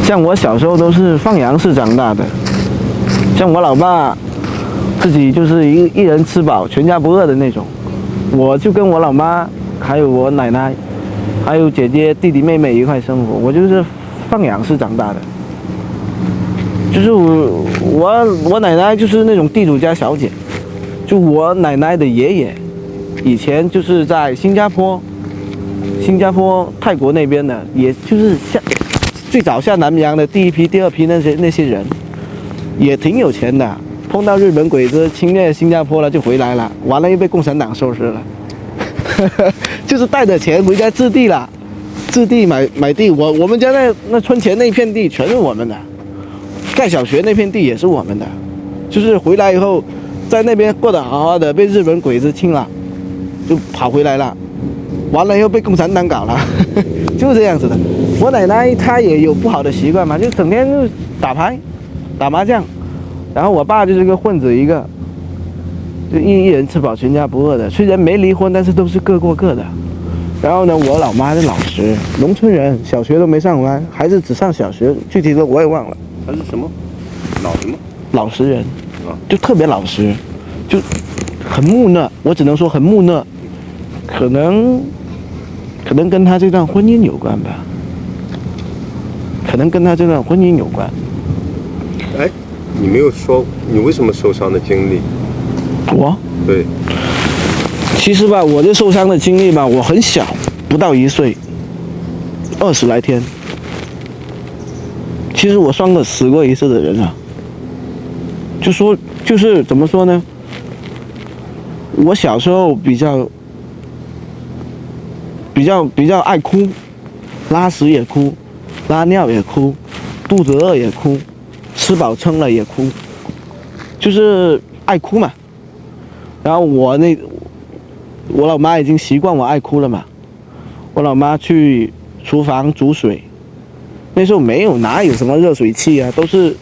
像我小时候都是放羊式长大的，像我老爸自己就是一人吃饱全家不饿的那种，我就跟我老妈还有我奶奶还有姐姐弟弟妹妹一块生活，我就是放养式长大的。就是我奶奶就是那种地主家小姐，就我奶奶的爷爷以前就是在新加坡、泰国那边的，也就是最早下南洋的第一批、第二批那些人，也挺有钱的。碰到日本鬼子侵略新加坡了就回来了，完了又被共产党收拾了，就是带着钱回家置地了，置地买地。我们家那村前那片地全是我们的。盖小学那片地也是我们的，就是回来以后，在那边过得好好的，被日本鬼子清了，就跑回来了，完了又被共产党搞了，就是这样子的。我奶奶她也有不好的习惯嘛，就整天就打牌、打麻将，然后我爸就是个混子一个，就一人吃饱全家不饿的。虽然没离婚，但是都是各过各的。然后呢，我老妈是老实，农村人，小学都没上完，孩子只上小学，具体的我也忘了。他是什么？老实人，就特别老实，就很木讷。我只能说很木讷，可能跟他这段婚姻有关吧，哎，你没有说你为什么受伤的经历？我？对。其实吧，我这受伤的经历吧，我很小，不到1岁，20来天。其实我算个死过一次的人啊，就是怎么说呢？我小时候比较爱哭，拉屎也哭，拉尿也哭，肚子饿也哭，吃饱撑了也哭，就是爱哭嘛。然后我老妈已经习惯我爱哭了嘛，我老妈去厨房煮水。那时候哪有什么热水器啊，都是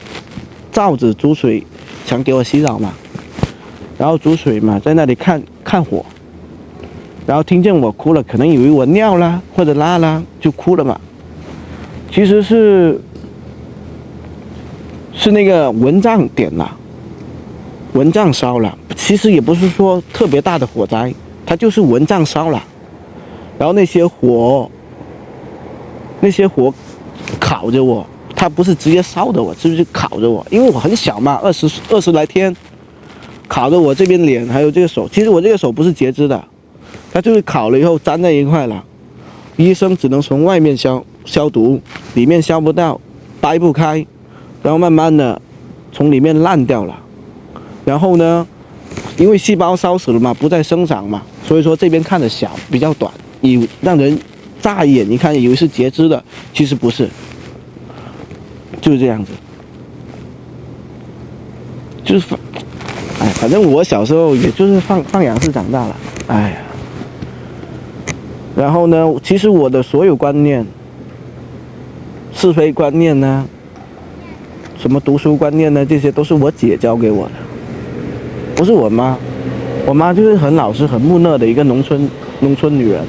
罩子煮水，想给我洗澡嘛。然后煮水嘛，在那里看火，然后听见我哭了，可能以为我尿啦或者拉啦，就哭了嘛。其实是那个蚊帐点了，蚊帐烧了。其实也不是说特别大的火灾，它就是蚊帐烧了。然后那些火烤着我，它不是直接烧的我，就是烤着我，因为我很小嘛，20来天，烤着我这边脸还有这个手。其实我这个手不是截肢的，它就是烤了以后粘在一块了，医生只能从外面消毒，里面消不到，掰不开，然后慢慢的从里面烂掉了。然后呢，因为细胞烧死了嘛，不再生长嘛，所以说这边看着小，比较短，让人乍一眼一看以为是截肢的，其实不是，就是这样子。就是反正我小时候也就是放养式长大了，哎呀。然后呢，其实我的所有观念、是非观念呢，什么读书观念呢，这些都是我姐教给我的，不是我妈。我妈就是很老实、很木讷的一个农村女人。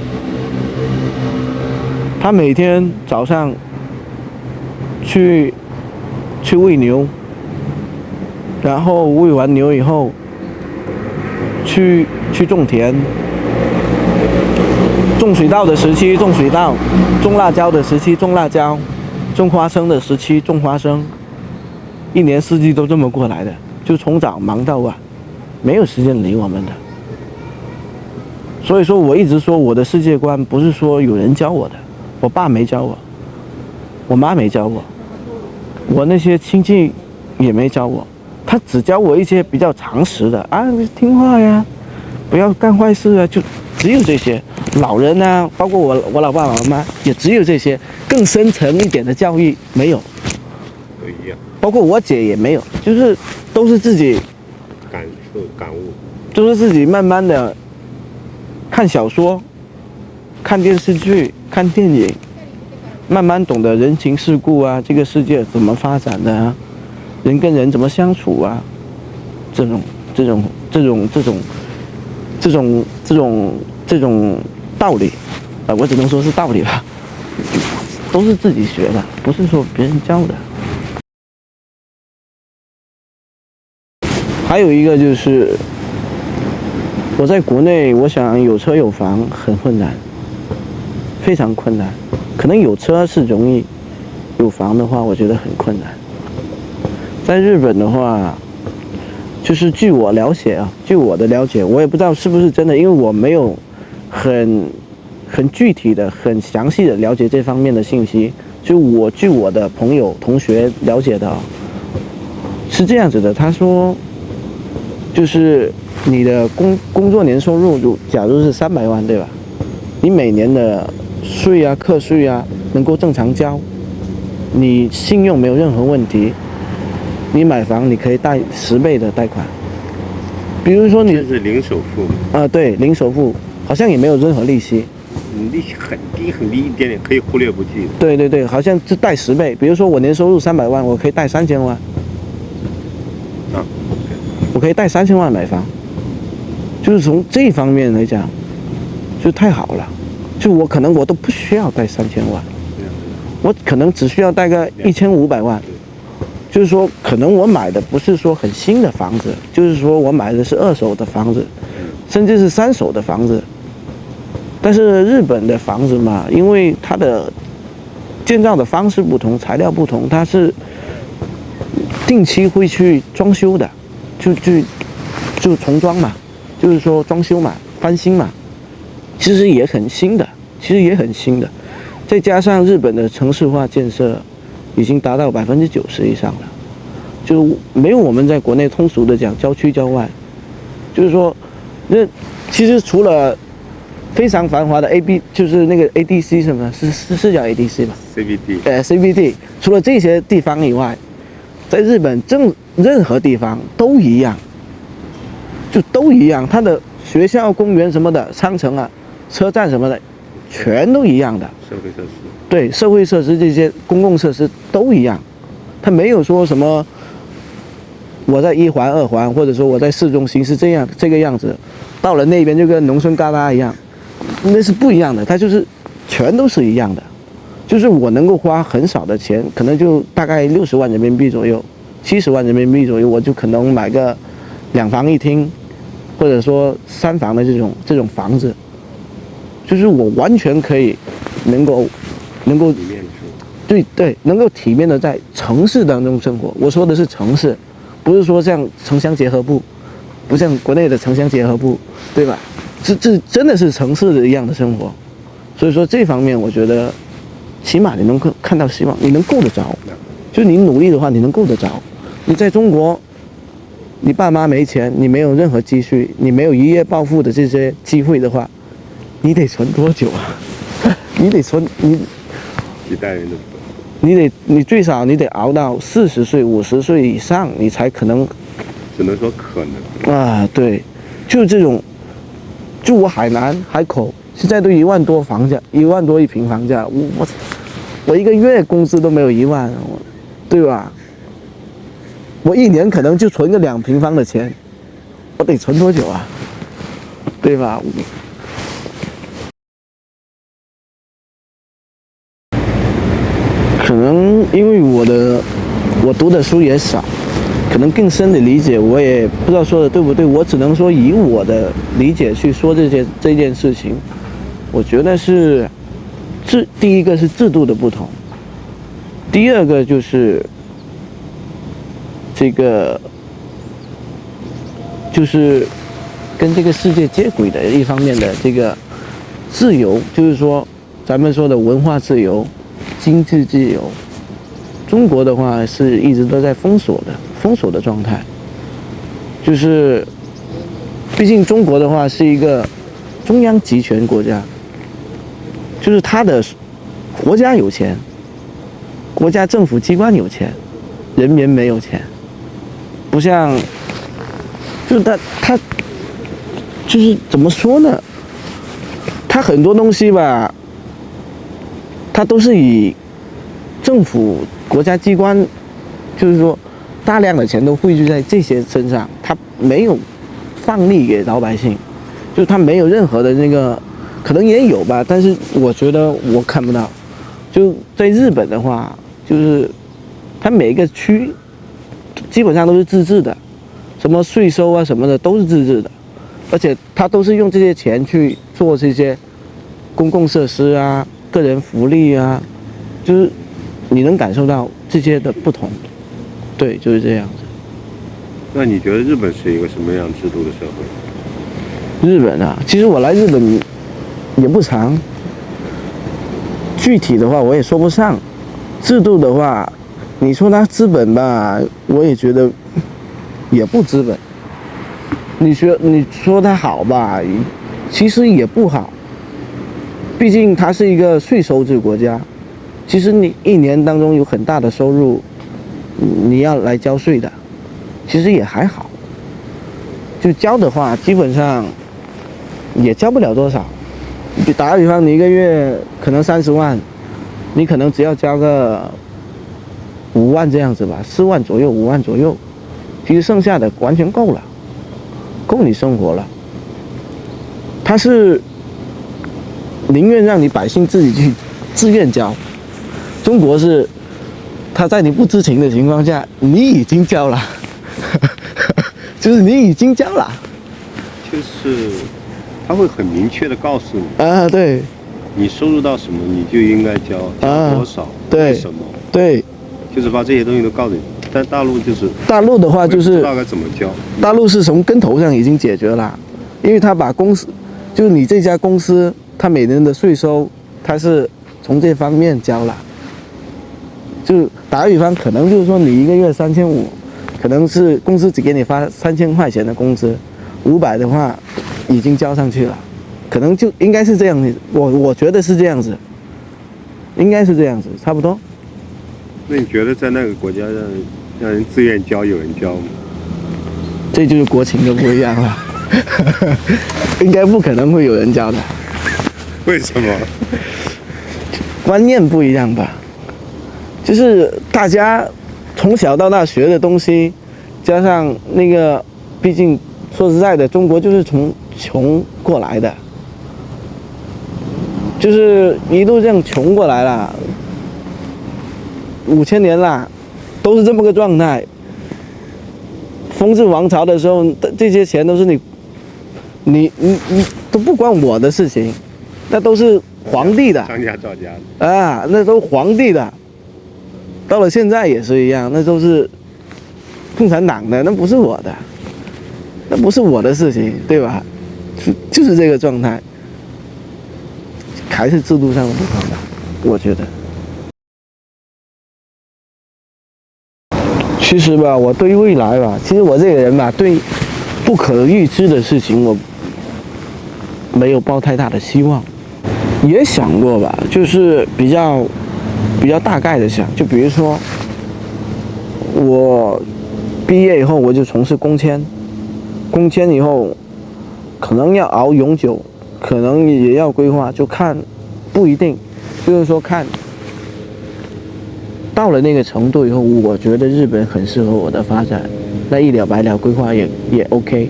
她每天早上去喂牛，然后喂完牛以后去种田，种水稻的时期种水稻，种辣椒的时期种辣椒，种花生的时期种花生，一年四季都这么过来的，就从早忙到晚，没有时间理我们的。所以说我一直说我的世界观不是说有人教我的，我爸没教我，我妈没教我，我那些亲戚也没教我，他只教我一些比较常识的啊，听话呀，不要干坏事啊，就只有这些。老人啊，包括我老爸老妈也只有这些，更深层一点的教育没有。都一样。包括我姐也没有，就是都是自己感悟，都是自己慢慢的看小说、看电视剧、看电影，慢慢懂得人情世故啊，这个世界怎么发展的啊，人跟人怎么相处啊，这种道理啊，我只能说是道理吧。都是自己学的，不是说别人教的。还有一个就是我在国内，我想有车有房很困难，非常困难。可能有车是容易，有房的话，我觉得很困难。在日本的话，就是据我了解啊，据我的了解，我也不知道是不是真的，因为我没有很具体的、很详细的了解这方面的信息。就我据我的朋友、同学了解的，是这样子的。他说，就是你的工作年收入，假如是300万，对吧？你每年的税啊、课税啊能够正常交，你信用没有任何问题，你买房你可以贷10倍的贷款。比如说你这是零首付吗？对，零首付，好像也没有任何利息。利息很低很低一点点，可以忽略不计的。对对对，好像是贷10倍。比如说我年收入300万，我可以贷3000万。我可以贷3000万买房，就是从这方面来讲，就太好了。就我可能我都不需要贷3000万，我可能只需要贷个1500万。就是说，可能我买的不是说很新的房子，就是说我买的是2手的房子，甚至是3手的房子。但是日本的房子嘛，因为它的建造的方式不同，材料不同，它是定期会去装修的，就重装嘛，就是说装修嘛，翻新嘛，其实也很新的，再加上日本的城市化建设已经达到90%以上了，就没有我们在国内通俗的讲郊区郊外，就是说，其实除了非常繁华的 AB， 就是那个 ADC 什么，是叫 ADC 吧 ？CBD。除了这些地方以外，在日本任何地方都一样，就都一样。它的学校、公园什么的、商城啊、车站什么的，全都一样的。社会设施。对，社会设施这些公共设施都一样，它没有说什么我在1环、2环，或者说我在市中心是这个样子，到了那边就跟农村旮旯一样。那是不一样的，它就是全都是一样的，就是我能够花很少的钱，可能就大概60万人民币左右，70万人民币左右，我就可能买个2房1厅，或者说3房的这种房子，就是我完全可以能够对，能够体面的在城市当中生活。我说的是城市，不是说像城乡结合部，不像国内的城乡结合部，对吧？这真的是城市的一样的生活，所以说这方面我觉得，起码你能够看到希望，你能够得着，就是你努力的话，你能够得着。你在中国，你爸妈没钱，你没有任何积蓄，你没有一夜暴富的这些机会的话，你得存多久啊？你得存几代人的存，你最少你得熬到40岁、50岁以上，你才可能。只能说可能啊，对，就这种。就我海南海口现在都1万多房价，1万多一平房价，我一个月工资都没有1万，对吧？我一年可能就存个2平方的钱，我得存多久啊？对吧？可能因为我读的书也少。可能更深的理解，我也不知道说的对不对，我只能说以我的理解去说这件事情。我觉得是第一个是制度的不同，第二个就是这个就是跟这个世界接轨的一方面的这个自由，就是说咱们说的文化自由、经济自由。中国的话是一直都在封锁的状态，就是毕竟中国的话是一个中央集权国家，就是它的国家有钱，国家政府机关有钱，人民没有钱，不像就是它就是怎么说呢，它很多东西吧，它都是以政府国家机关，就是说大量的钱都汇聚在这些身上，他没有放利给老百姓，就是他没有任何的那个，可能也有吧，但是我觉得我看不到，就在日本的话，就是它每一个区基本上都是自治的，什么税收啊什么的都是自治的，而且它都是用这些钱去做这些公共设施啊、个人福利啊，就是你能感受到这些的不同。对，就是这样子。那你觉得日本是一个什么样制度的社会？日本啊，其实我来日本也不长，具体的话我也说不上。制度的话，你说它资本吧，我也觉得也不资本。你说它好吧，其实也不好。毕竟它是一个税收制国家，其实你一年当中有很大的收入，你要来交税的，其实也还好。就交的话，基本上也交不了多少。就打个比方，你一个月可能30万，你可能只要交个5万这样子吧，4万左右、5万左右，其实剩下的完全够了，够你生活了。他是宁愿让你百姓自己去自愿交，中国是他在你不知情的情况下，你已经交了，就是你已经交了。就是他会很明确的告诉你啊，对，你收入到什么你就应该交多少，对，为什么？对，就是把这些东西都告诉你。但大陆就是大陆的话就是不知道该怎么交。大陆是从根头上已经解决了，因为他把公司，就是你这家公司，他每年的税收，他是从这方面交了。就打个比方，可能就是说你一个月3500，可能是公司只给你发3000块钱的工资，500的话已经交上去了，可能就应该是这样子，我觉得是这样子，应该是这样子，差不多。那你觉得在那个国家让人自愿交有人交吗？这就是国情的不一样了，应该不可能会有人交的。为什么？观念不一样吧，就是大家从小到大学的东西，加上那个，毕竟说实在的，中国就是从穷过来的，就是一路这样穷过来了，5000年啦，都是这么个状态。风治王朝的时候，这些钱都是你都不关我的事情，那都是皇帝的，商家造家的啊，那都是皇帝的。到了现在也是一样，那都是共产党的，那不是我的，那不是我的事情，对吧？就是这个状态，还是制度上的不同吧，我觉得。其实吧，我对未来吧，其实我这个人吧，对不可预知的事情，我没有抱太大的希望。也想过吧，就是比较大概的想，就比如说，我毕业以后我就从事工签，工签以后可能要熬永久，可能也要规划，就看不一定，就是说看。到了那个程度以后，我觉得日本很适合我的发展，那一了百了规划也 OK。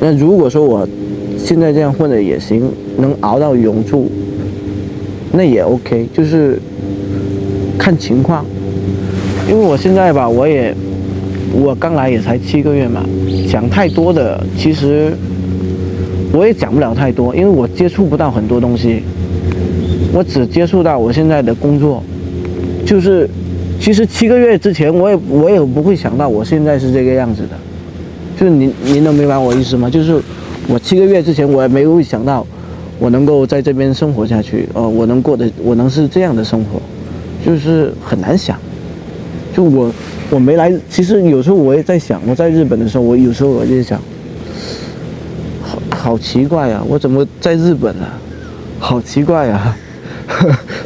那如果说我现在这样混的也行，能熬到永驻，那也 OK， 就是看情况。因为我现在吧，我刚来也才7个月嘛，讲太多的其实我也讲不了太多，因为我接触不到很多东西，我只接触到我现在的工作，就是。其实7个月之前，我也不会想到我现在是这个样子的，就是您能明白我意思吗？就是我7个月之前，我也没有想到我能够在这边生活下去，我能是这样的生活，就是很难想。就我没来，其实有时候我也在想，我在日本的时候，有时候我就想，好奇怪啊，我怎么在日本啊？好奇怪啊！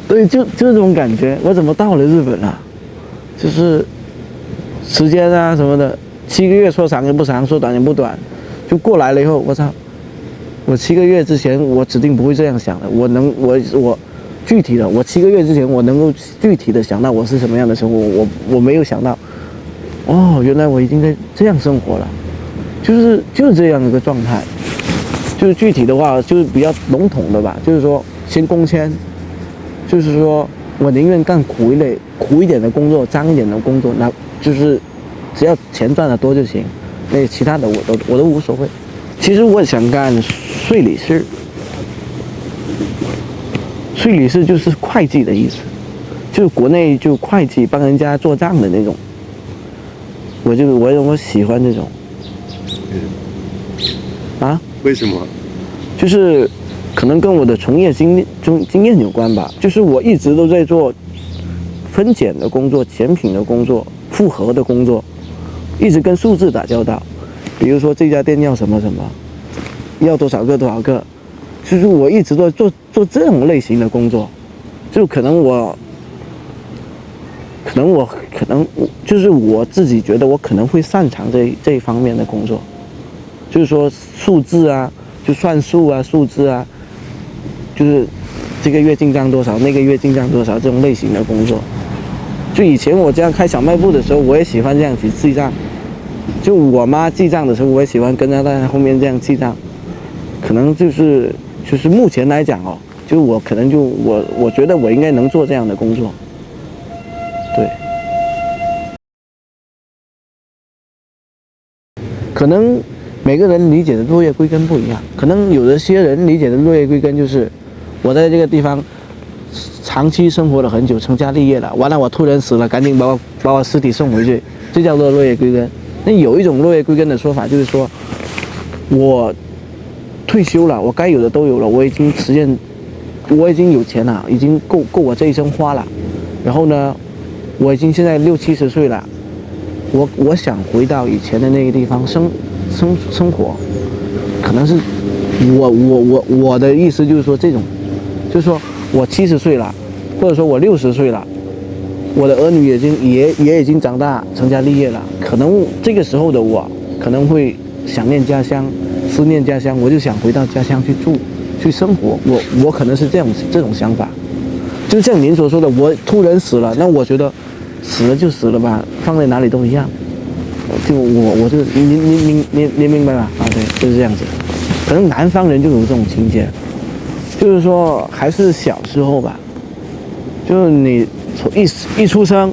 对，就这种感觉，我怎么到了日本啊？就是时间啊什么的，7个月说长也不长，说短也不短，就过来了以后，我操！我7个月之前我指定不会这样想的，我具体的，我7个月之前我能够具体的想到我是什么样的生活，我没有想到，哦，原来我已经在这样生活了，就是这样一个状态，就是具体的话就是比较笼统的吧，就是说先工签，就是说我宁愿干苦一点的工作，脏一点的工作，那就是只要钱赚得多就行，那其他的我都无所谓。其实我想干税理士，税理士就是会计的意思，就是国内就会计帮人家做账的那种，我喜欢这种。啊？为什么？就是可能跟我的从业经验有关吧。就是我一直都在做分拣的工作、检品的工作、复核的工作，一直跟数字打交道。比如说这家店要什么什么，要多少个，就是我一直都在做这种类型的工作。就可能就是我自己觉得我可能会擅长这一方面的工作。就是说数字啊，就算数啊，数字啊，就是这个月进账多少，那个月进账多少这种类型的工作。就以前我这样开小卖部的时候，我也喜欢这样去记账。就我妈记账的时候，我也喜欢跟在她后面这样记账。可能就是目前来讲哦，就我可能我觉得我应该能做这样的工作。对。可能每个人理解的落叶归根不一样，可能有些人理解的落叶归根就是我在这个地方长期生活了很久，成家立业了，完了我突然死了，赶紧把我尸体送回去，这叫做落叶归根。那有一种落叶归根的说法，就是说我退休了，我该有的都有了，我已经有钱了，已经够我这一生花了。然后呢，我已经现在60、70岁了，我想回到以前的那个地方生活。可能是我的意思就是说这种，就是说我70岁了，或者说我60岁了，我的儿女也已经长大成家立业了，可能这个时候的我可能会想念家乡，思念家乡，我就想回到家乡去住去生活。我可能是这种想法。就像您所说的，我突然死了，那我觉得死了就死了吧，放在哪里都一样。就我就您明白吧？啊，对，就是这样子。可能南方人就有这种情节，就是说还是小时候吧，就是你从一出生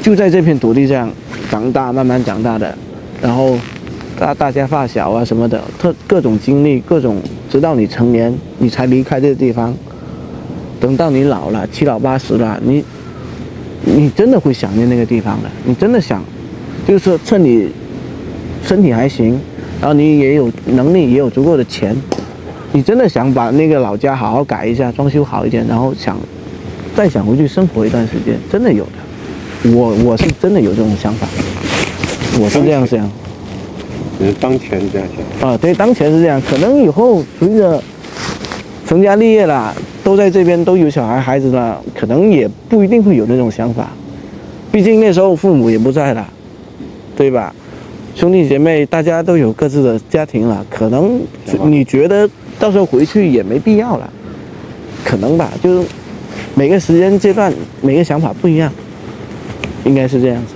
就在这片土地上长大，慢慢长大的，然后大家发小啊什么的，各种经历，直到你成年，你才离开这个地方。等到你老了，7老80了，你真的会想念那个地方的，你真的想。就是说，趁你身体还行，然后你也有能力，也有足够的钱，你真的想把那个老家好好改一下，装修好一点，然后再想回去生活一段时间，真的有的。我是真的有这种想法，我是这样想。当前这样想。啊，对，当前是这样，可能以后随着成家立业了，都在这边都有孩子了，可能也不一定会有那种想法，毕竟那时候父母也不在了。对吧？兄弟姐妹大家都有各自的家庭了，可能你觉得到时候回去也没必要了，可能吧？就是每个时间阶段每个想法不一样，应该是这样子。